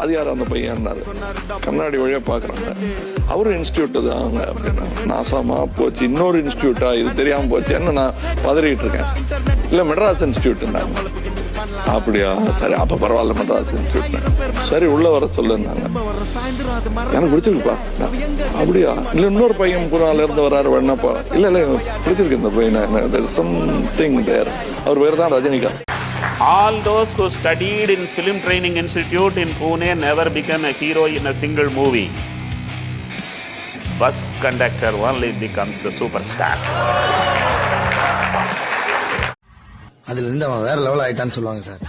அது யார் அந்த பையன்னாரு. கண்ணாடி வழியா பாக்குறாங்க, அவரு இன்ஸ்டியூட் தாங்க அப்படின்னா. நாசாமா போச்சு, இன்னொரு இன்ஸ்டியூட்டா இது தெரியாம போச்சேன்னு நான் பதறிட்டு இருக்கேன். இல்ல மெட்ராஸ் இன்ஸ்டியூட். அப்படியா, சரி அப்ப பரவாயில்ல, மெட்ராஸ் இன்ஸ்டியூட். சரி உள்ள வர சொல்லுன்னாங்க. எனக்கு பிடிச்சிருக்குப்பா. அப்படியா, இல்ல இன்னொரு பையன் புறால இருந்து வராரு வேணாப்பா. இல்ல இல்ல பிடிச்சிருக்கு இந்த பையன், சம்திங் தேர். அவர் வேறு தான் Rajinikanth. All those who studied in Film Training Institute in Pune never became a hero in a single movie. Bus conductor only becomes the superstar. அதுல இருந்து அவன் வேற லெவல் ஆயிட்டான்னு சொல்லுவாங்க சார்.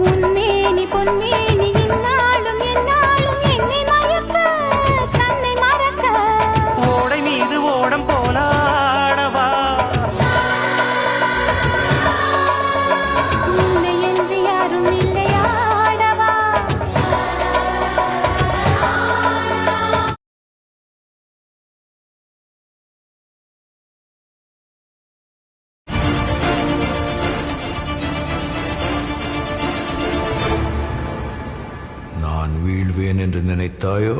உன்மேனி பொன்மேனி இன்னாலும் என்னாலும் என்னை மயக்க தன்னை மறக்க ஓடை மீது ஓடம் போலாடவா உன்னை என்று யாரும் இல்லையாடவா. நான் வீழ்வேன் என்று நினைத்தாயோ?